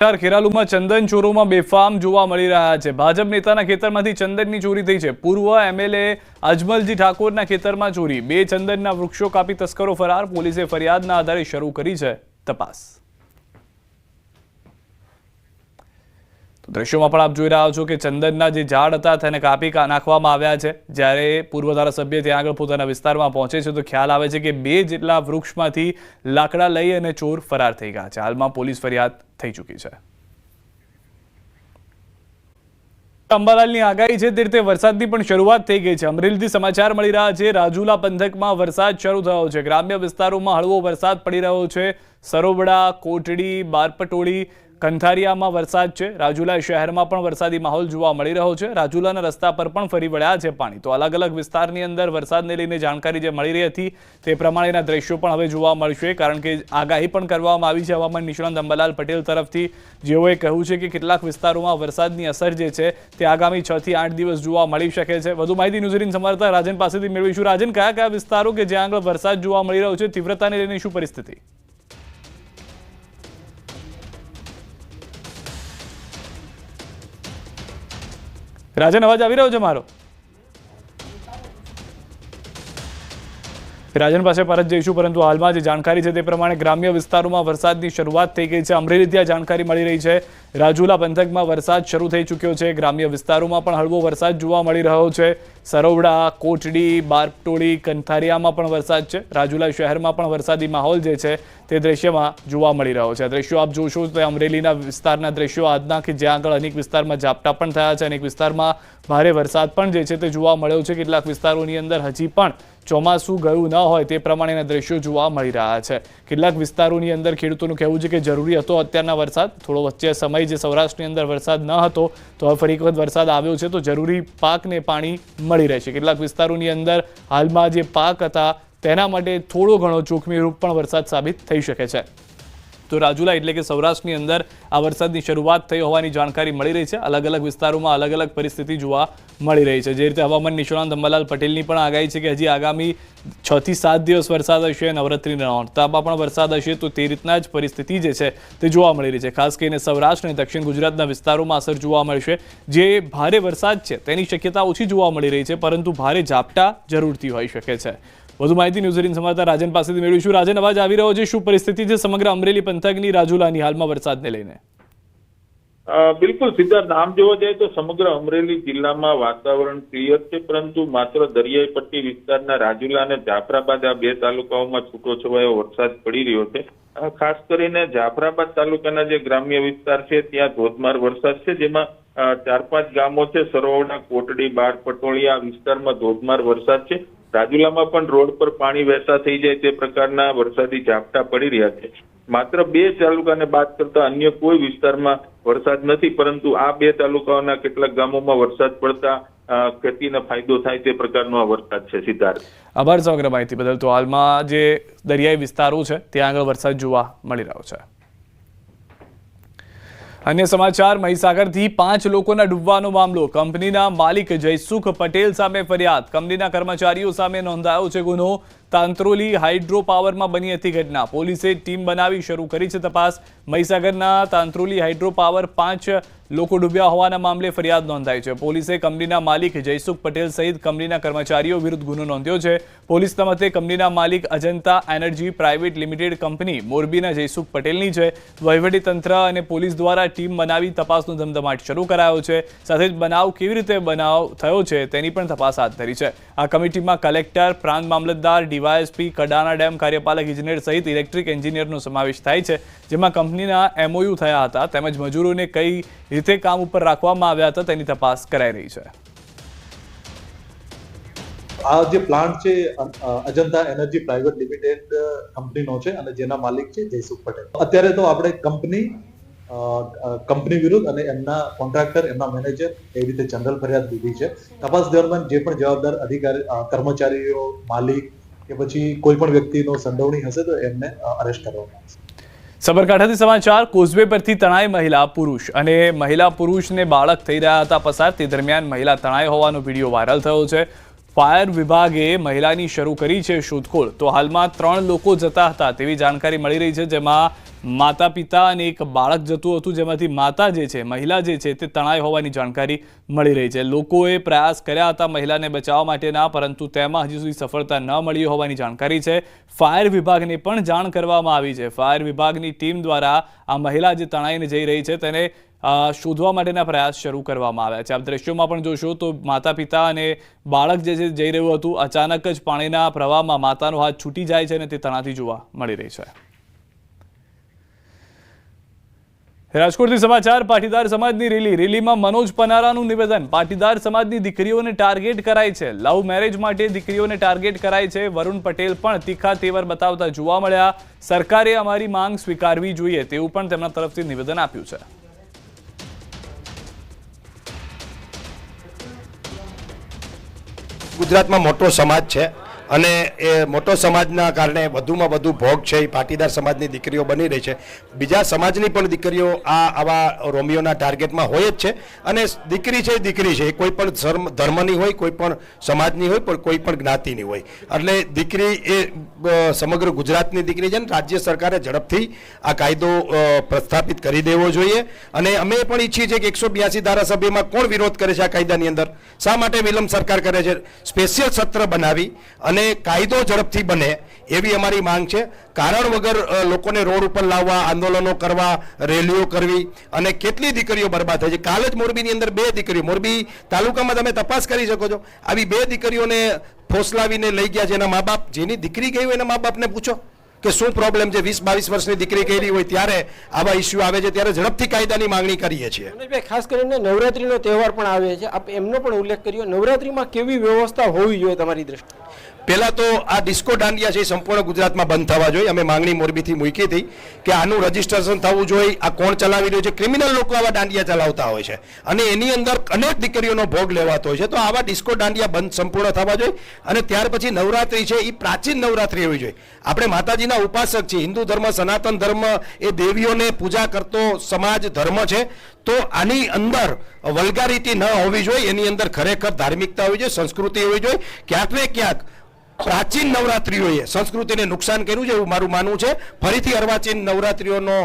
ખેરાલુમાં ચંદન ચોરોમાં બેફામ જોવા મળી રહ્યા છે। ભાજપ નેતાના ખેતરમાંથી ચંદનની ચોરી થઈ છે। પૂર્વ એમએલએ અજમલજી ઠાકોરના ખેતરમાં ચોરી, 2 ચંદનના વૃક્ષો કાપી તસ્કરો ફરાર। પોલીસે ફરિયાદના આધારે શરૂ કરી છે તપાસ। તો દ્રશ્યોમાં પણ આપ જોઈ રહ્યા છો કે ચંદનના જે ઝાડ હતા તેને કાપી નાખવામાં આવ્યા છે। જ્યારે પૂર્વ ધારાસભ્ય ત્યાં આગળ પોતાના વિસ્તારમાં પહોંચે છે તો ખ્યાલ આવે છે કે 2 જેટલા વૃક્ષમાંથી લાકડા લઈ અને ચોર ફરાર થઈ ગયા છે। હાલમાં પોલીસ ફરિયાદ થઈ ચૂકી છે। અંબાલાલની આગાહી છે તે રીતે વરસાદની પણ શરૂઆત થઈ ગઈ છે। અમરેલીથી સમાચાર મળી રહ્યા છે। રાજુલા પંથકમાં વરસાદ શરૂ થયો છે। ગ્રામ્ય વિસ્તારોમાં હળવો વરસાદ પડી રહ્યો છે। સરોબડા, કોટડી, બારપટોળી, કંથારિયામાં વરસાદ છે। રાજુલા શહેરમાં પણ વરસાદી માહોલ જોવા મળી રહ્યો છે। રાજુલાના રસ્તા પર પણ ફરી વળ્યા છે પાણી। તો અલગ અલગ વિસ્તારની અંદર વરસાદને લઈને જાણકારી જે મળી રહી હતી તે પ્રમાણેના દ્રશ્યો પણ હવે જોવા મળશે, કારણ કે આગાહી પણ કરવામાં આવી છે હવામાન નિષ્ણાત અંબાલાલ પટેલ તરફથી, જેઓએ કહ્યું છે કે કેટલાક વિસ્તારોમાં વરસાદની અસર જે છે તે આગામી 6 થી 8 દિવસ જોવા મળી શકે છે। વધુ માહિતી ન્યૂઝ18 સંવાદદાતા રાજન પાસેથી મેળવીશું। રાજન, કયા કયા વિસ્તારો કે જ્યાં આગળ વરસાદ જોવા મળી રહ્યો છે, તીવ્રતાને લઈને શું પરિસ્થિતિ? રાજન, અવાજ આવી રહ્યો છે મારો? રાજન પાસે પરત જઈશું, પરંતુ હાલમાં જે જાણકારી છે તે પ્રમાણે ગ્રામ્ય વિસ્તારોમાં વરસાદની શરૂઆત થઈ ગઈ છે। અમરેલીથી આ જાણકારી મળી રહી છે। રાજુલા પંથકમાં વરસાદ શરૂ થઈ ચૂક્યો છે। ગ્રામ્ય વિસ્તારોમાં પણ હળવો વરસાદ જોવા મળી રહ્યો છે। સરોવડા, કોટડી, બારપટોળી, કંથારિયામાં પણ વરસાદ છે। રાજુલા શહેરમાં પણ વરસાદી માહોલ જે છે તે દ્રશ્યમાં જોવા મળી રહ્યો છે। આ દ્રશ્યો આપ જોશો તો અમરેલીના વિસ્તારના દ્રશ્યો આજના, કે જ્યાં આગળ અનેક વિસ્તારમાં ઝાપટા પણ થયા છે, અનેક વિસ્તારમાં ભારે વરસાદ પણ જે છે તે જોવા મળ્યો છે। કેટલાક વિસ્તારોની અંદર હજી પણ ચોમાસું ગયું ન હોય તે પ્રમાણેના દ્રશ્યો જોવા મળી રહ્યા છે। કેટલાક વિસ્તારોની અંદર ખેડૂતોનું કહેવું છે કે જરૂરી હતો અત્યારના વરસાદ, થોડો વચ્ચે સમય જે સૌરાષ્ટ્રની અંદર વરસાદ ન હતો તો હવે ફરી એક વખત વરસાદ આવ્યો છે તો જરૂરી પાકને પાણી મળી રહેશે। કેટલાક વિસ્તારોની અંદર હાલમાં જે પાક હતા તેના માટે થોડો ઘણો જોખમી રૂપ પણ વરસાદ સાબિત થઈ શકે છે। તો રાજુલા એટલે કે સૌરાષ્ટ્રની અંદર આ વરસાદની શરૂઆત થઈ હોવાની જાણકારી મળી રહી છે। અલગ અલગ વિસ્તારોમાં અલગ અલગ પરિસ્થિતિ જોવા મળી રહી છે। જે રીતે હવામાન નિષ્ણાત અંબાલાલ પટેલની પણ આગાહી છે કે હજી આગામી 6 થી 7 દિવસ વરસાદ હશે। નવરાત્રીના નોરતામાં પણ વરસાદ હશે, તો તે રીતના જ પરિસ્થિતિ જે છે તે જોવા મળી રહી છે। ખાસ કરીને સૌરાષ્ટ્ર અને દક્ષિણ ગુજરાતના વિસ્તારોમાં અસર જોવા મળશે। જે ભારે વરસાદ છે તેની શક્યતા ઓછી જોવા મળી રહી છે, પરંતુ ભારે ઝાપટા જરૂરથી હોઈ શકે છે। વધુ માહિતી ન્યૂઝ18 સંવાદદાતા રાજન પાસેથી મેળવીશું। રાજન, અવાજ આવી રહ્યો છે? શું પરિસ્થિતિ છે સમગ્ર અમરેલી પંથકની રાજુલાની હાલમાં વરસાદને લઈને? બિલકુલ સિદ્ધાર્થ, આમ જોવા જાય તો સમગ્ર અમરેલી જિલ્લામાં વાતાવરણ ક્લિયર છે, પરંતુ માત્ર દરિયાઈ પટ્ટી વિસ્તારના રાજુલા અને જાફરાબાદ આ 2 તાલુકાઓમાં છૂટોછવાયો વરસાદ પડી રહ્યો છે। ખાસ કરીને જાફરાબાદ તાલુકાના જે ગ્રામ્ય વિસ્તાર છે ત્યાં ધોધમાર વરસાદ છે, જેમાં 4-5 ગામો છે, સરોવડા, કોટડી, બારપટોળિયા વિસ્તારમાં ધોધમાર વરસાદ છે। રાજુલામાં પણ રોડ પર પાણી વહેતા થઈ જાય તે પ્રકારના વરસાદી ઝાપટા પડી રહ્યા છે। માત્ર 2 તાલુકાને બાદ કરતા અન્ય કોઈ વિસ્તારમાં વરસાદ નથી, પરંતુ આ 2 તાલુકાઓના કેટલાક ગામોમાં વરસાદ પડતા ખેતીને ફાયદો થાય તે પ્રકારનો આ વરસાદ છે। સિદ્ધાર્થ, આભાર સમગ્ર માહિતી બદલ। તો હાલમાં જે દરિયાઈ વિસ્તારો છે ત્યાં આગળ વરસાદ જોવા મળી રહ્યો છે। અન્ય સમાચાર, મહીસાગરથી 5 લોકોના ડૂબવાનો મામલો। કંપનીના માલિક જયસુખ પટેલ સામે ફરિયાદ। કંપનીના કર્મચારીઓ સામે નોંધાયો છે ગુનો। તાંત્રોલી હાઇડ્રો પાવરમાં બની હતી ઘટના। પોલીસે ટીમ બનાવી શરૂ કરી છે તપાસ। મહીસાગરના તાંત્રોલી હાઇડ્રો પાવર 5 લોકો ડૂબ્યા હોવાના મામલે ફરિયાદ નોંધાઈ છે। પોલીસે કંપનીના માલિક જયસુખ પટેલ સહિત કંપનીના કર્મચારીઓ વિરુદ્ધ ગુનો નોંધ્યો છે। પોલીસના મતે કંપનીના માલિક Ajanta energy private limited company મોરબીના જયસુખ પટેલની છે। વહીવટીતંત્ર અને પોલીસ દ્વારા ટીમ બનાવી તપાસનો ધમધમાટ શરૂ કરાયો છે। સાથે જ બનાવ કેવી રીતે બનાવ થયો છે તેની પણ તપાસ હાથ ધરી છે। આ કમિટીમાં કલેક્ટર, પ્રાંત મામલતદાર, ડીવાયએસપી, કડાના ડેમ કાર્યપાલક ઇજનેર સહિત ઇલેક્ટ્રિક એન્જિનિયરનો સમાવેશ થાય છે, જેમાં કંપનીના MOU થયા હતા તેમજ મજૂરોને કઈ રીતે કામ ઉપર રાખવામાં આવ્યા હતા તેની તપાસ કરાઈ રહી છે। આ જે પ્લાન્ટ છે અજંતા એનર્જી પ્રાઇવેટ લિમિટેડ કંપનીનો છે અને જેના માલિક છે જયસુખ પટેલ। અત્યારે તો આપણે કંપની વિરુદ્ધ અને એમના કોન્ટ્રાક્ટર, એમના મેનેજર એ રીતે જનરલ ફરિયાદ દીધી છે। તપાસ દરમિયાન જે પણ જવાબદાર અધિકારી, કર્મચારીઓ, માલિક કે પછી કોઈ પણ વ્યક્તિનો સંડોવણી હશે તો એમને અરેસ્ટ કરવામાં આવશે। સાબરકાંઠાથી સમાચાર, કોઝવે પરથી તણાઈ મહિલા પુરુષ અને મહિલા પુરુષને બાળક થઈ રહ્યા હતા પસાર, તે દરમિયાન મહિલા તણાઈ હોવાનો વિડીયો વાયરલ થયો છે। ફાયર વિભાગે મહિલાની શરૂ કરી છે શોધખોળ. તો હાલમાં 3 લોકો જતા હતા તેવી જાણકારી મળી રહી છે, જેમાં માતા પિતા અને એક બાળક જતું હતું, જેમાંથી માતા જે છે, મહિલા જે છે તે તણાઈ હોવાની જાણકારી મળી રહી છે. લોકોએ પ્રયાસ કર્યા હતા મહિલાને બચાવવા માટેના, પરંતુ તેમાં હજી સુધી સફળતા ન મળી હોવાની જાણકારી છે. ફાયર વિભાગને પણ જાણ કરવામાં આવી છે. ફાયર વિભાગની ટીમ દ્વારા આ મહિલા જે તણાઈને જઈ રહી છે તેને શોધવા માટેના પ્રયાસ શરૂ કરવામાં આવ્યા છે. આપ દ્રશ્યોમાં પણ જોશો તો માતા પિતા અને બાળક જે છે જઈ રહ્યું હતું, અચાનક જ પાણીના પ્રવાહમાં માતાનો હાથ છૂટી જાય છે અને તે તણાતી જોવા મળી રહી છે. રાજકોટથી સમાચાર. પાટીદાર સમાજની રેલીમાં મનોજ પનારાનું નિવેદન. પાટીદાર સમાજની દીકરીઓને ટાર્ગેટ કરાય છે. લવ મેરેજ માટે દીકરીઓને ટાર્ગેટ કરાય છે. વરુણ પટેલ પણ તીખા તેવર બતાવતા જોવા મળ્યા. સરકારે અમારી માંગ સ્વીકારવી જોઈએ તેવું પણ તેમના તરફથી નિવેદન આપ્યું છે. ગુજરાતમાં મોટો સમાજ છે અને એ મોટો સમાજના કારણે વધુમાં વધુ ભોગ છે એ પાટીદાર સમાજની દીકરીઓ બની રહી છે. બીજા સમાજની પણ દીકરીઓ આવા રોમિયોના ટાર્ગેટમાં હોય જ છે. અને દીકરી છે દીકરી છે, એ કોઈ પણ ધર્મની હોય, કોઈ પણ સમાજની હોય, પણ કોઈ પણ જ્ઞાતિની હોય. એટલે દીકરી એ સમગ્ર ગુજરાતની દીકરી છે ને રાજ્ય સરકારે ઝડપથી આ કાયદો પ્રસ્થાપિત કરી દેવો જોઈએ. અને અમે પણ ઈચ્છીએ છીએ કે 182 ધારાસભ્યમાં કોણ વિરોધ કરે છે આ કાયદાની અંદર? શા માટે વિલંબ સરકાર કરે છે? સ્પેશિયલ સત્ર બનાવી અને કાયદો ઝડપથી બને એવી અમારી માંગ છે. કારણ વગર લોકોને રોડ ઉપર લાવવા, આંદોલનો કરવા, રેલીઓ કરવી, અને કેટલી દીકરીઓ બરબાદ થઈ છે. કાલ જ મોરબીની અંદર 2 દીકરીઓ, મોરબી તાલુકામાં તમે તપાસ કરી શકો છો, આવી 2 દીકરીઓને ફોસલાવીને લઈ ગયા છે. એના મા બાપ, જેની દીકરી ગઈ હોય એના મા બાપને પૂછો કે શું પ્રોબ્લેમ છે. 20-22 વર્ષની દીકરી કરી હોય ત્યારે આવા ઇસ્યુ આવે છે, ત્યારે ઝડપથી કાયદાની માંગણી કરીએ છીએ. ખાસ કરીને નવરાત્રીનો તહેવાર પણ આવે છે, આપ એમનો પણ ઉલ્લેખ કર્યો. નવરાત્રીમાં કેવી વ્યવસ્થા હોવી જોઈએ તમારી દ્રષ્ટિએ? પહેલા તો આ ડિસ્કો દાંડિયા છે એ સંપૂર્ણ ગુજરાતમાં બંધ થવા જોઈએ. અમે માંગણી મોરબીથી મૂકી હતી કે આનું રજીસ્ટ્રેશન થવું જોઈએ. આ કોણ ચલાવી રહ્યું છે? ક્રિમિનલ લોકો આવા દાંડિયા ચલાવતા હોય છે અને એની અંદર અનેક દીકરીઓનો ભોગ લેવાતો હોય છે. તો આવા ડિસ્કો દાંડિયા બંધ સંપૂર્ણ થવા જોઈએ. અને ત્યાર પછી નવરાત્રી છે એ પ્રાચીન નવરાત્રી હોવી જોઈએ. આપણે માતાજીના ઉપાસક છીએ. હિન્દુ ધર્મ, સનાતન ધર્મ એ દેવીઓને પૂજા કરતો સમાજ ધર્મ છે. તો આની અંદર વલ્ગારિટી ન હોવી જોઈએ. એની અંદર ખરેખર ધાર્મિકતા હોવી જોઈએ, સંસ્કૃતિ હોવી જોઈએ. ક્યાંક ને ક્યાંક પ્રાચીન નવરાત્રીઓએ સંસ્કૃતિને નુકસાન કર્યું છે એવું મારું માનવું છે. ફરીથી અર્વાચીન નવરાત્રીઓનો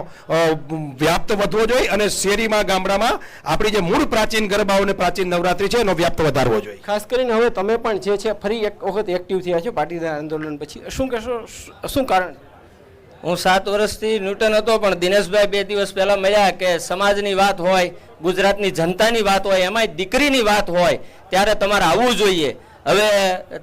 વ્યાપ્ત વધવો જોઈએ અને શેરીમાં, ગામડામાં આપણી જે મૂળ પ્રાચીન ગરબાઓ ને પ્રાચીન નવરાત્રી છે એનો વ્યાપ્ત વધારવો જોઈએ. ખાસ કરીને હવે તમે પણ જે છે ફરી એક વખત એક્ટિવ થયા છો પાટીદાર આંદોલન પછી, શું કહેશો, શું કારણ? હું 7 વર્ષથી ન્યૂટન હતો, પણ દિનેશભાઈ 2 દિવસ પહેલા મળ્યા કે સમાજની વાત હોય, ગુજરાતની જનતાની વાત હોય, એમાંય દીકરીની વાત હોય ત્યારે તમારે આવવું જોઈએ. હવે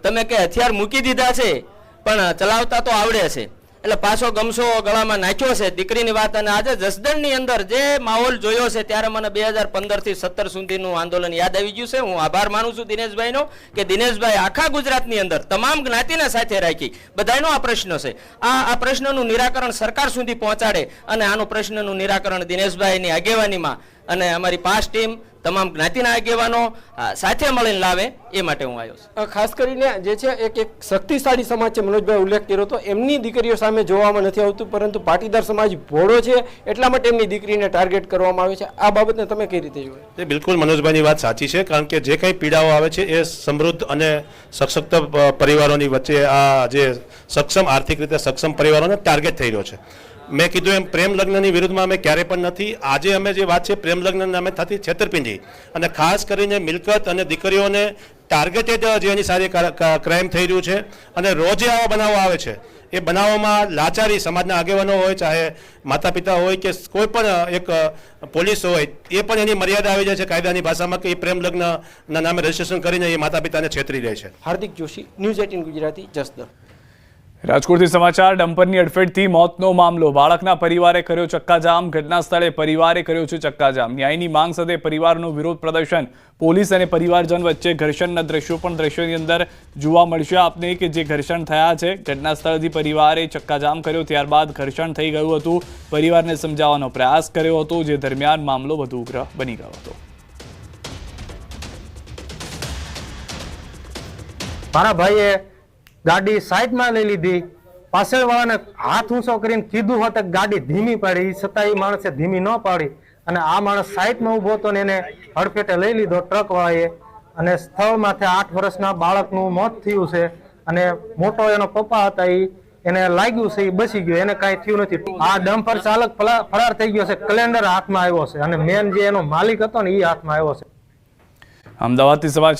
તમે કે હથિયાર મૂકી દીધા છે પણ ચલાવતા તો આવડે છે, એટલે પાછો ગમસો ગળામાં નાખ્યો છે દીકરીની વાત. અને આજે જસદણની અંદર જે માહોલ જોયો છે ત્યારે મને 2015 થી 17 સુધીનું આંદોલન યાદ આવી ગયું છે. હું આભાર માનું છું દિનેશભાઈનો કે દિનેશભાઈ આખા ગુજરાતની અંદર તમામ જ્ઞાતિને સાથે રાખી બધાનો આ પ્રશ્ન છે, આ પ્રશ્નનું નિરાકરણ સરકાર સુધી પહોંચાડે. અને આનું પ્રશ્નનું નિરાકરણ દિનેશભાઈની આગેવાનીમાં અને અમારી પાસ ટીમ, તમામ જ્ઞાતિના આગેવાનો સાથે મળીને લાવે એ માટે હું આવ્યો છું. ખાસ કરીને જે છે એક શક્તિશાળી સમાજ છે, મનોજભાઈ ઉલ્લેખ કર્યો તો એમની દીકરીઓ સામે જોવામાં નથી આવતું, પરંતુ પાટીદાર સમાજ ભોળો છે એટલા માટે એમની દીકરીને ટાર્ગેટ કરવામાં આવે છે. આ બાબતને તમે કઈ રીતે જુઓ? એ બિલકુલ મનોજભાઈની વાત સાચી છે, કારણ કે જે કંઈ પીડાઓ આવે છે એ સમૃદ્ધ અને સશક્ત પરિવારોની વચ્ચે, આ જે સક્ષમ, આર્થિક રીતે સક્ષમ પરિવારોને ટાર્ગેટ થઈ રહ્યો છે. મેં કીધું એમ પ્રેમ લગ્નની વિરુદ્ધમાં અમે ક્યારે પણ નથી. આજે અમે જે વાત છે પ્રેમ લગ્ન નામે થતી છેતરપિંડી અને ખાસ કરીને મિલકત અને દીકરીઓને ટાર્ગેટેડ જે એની સારી ક્રાઇમ થઈ રહ્યું છે. અને રોજે આવા બનાવો આવે છે. એ બનાવોમાં લાચારી સમાજના આગેવાનો હોય, ચાહે માતા પિતા હોય કે કોઈ પણ એક પોલીસ હોય, એ પણ એની મર્યાદા આવી જાય છે કાયદાની ભાષામાં કે એ પ્રેમ લગ્નના નામે રજીસ્ટ્રેશન કરીને એ માતા પિતાને છેતરી રહે છે. હાર્દિક જોશી, ન્યૂઝ 18 ગુજરાતી, જસદણ. રાજકોટથી સમાચાર. ડમ્પરની અડફેટથી મોતનો મામલો. બાળકના પરિવારે કર્યો ચક્કાજામ. ઘટના સ્થળે પરિવારે કર્યો છે ચક્કાજામ. ન્યાયની માંગ સાથે પરિવારનું વિરોધ પ્રદર્શન. પોલીસ અને પરિવારજન વચ્ચે ઘર્ષણના દ્રશ્યો પણ દ્રશ્યોની અંદર જોવા મળશે આપને કે જે ઘર્ષણ થયા છે. ઘટના સ્થળથી પરિવારે ચક્કાજામ કર્યો, ત્યારબાદ ઘર્ષણ થઈ ગયું હતું. પરિવારને સમજાવવાનો પ્રયાસ કર્યો હતો, જે દરમિયાન મામલો વધુ ઉગ્ર બની ગયો હતો. મારા ભાઈએ ગાડી સાઈડમાં લઈ લીધી, પાછળ વાળાને હાથ ઊંચો કરીને કીધું હોત કે ગાડી ધીમી પાડી, છતાં એ માણસે ધીમી ન પાડી અને આ માણસ સાઈડમાં ઉભો હતો ને એને હડફેટે લઈ લીધો ટ્રક વાળાએ. અને સ્થળમાંથી 8 વર્ષના બાળકનું મોત થયું છે અને મોટો એનો પપ્પા હતા એને લાગ્યું છે, એ બચી ગયો, એને કાંઈ થયું નથી. આ ડમ્પર ચાલક ફરાર થઈ ગયો છે, કેલેન્ડર હાથમાં આવ્યો છે અને મેન જે એનો માલિક હતો ને એ હાથમાં આવ્યો છે. અમદાવાદથી સમાચાર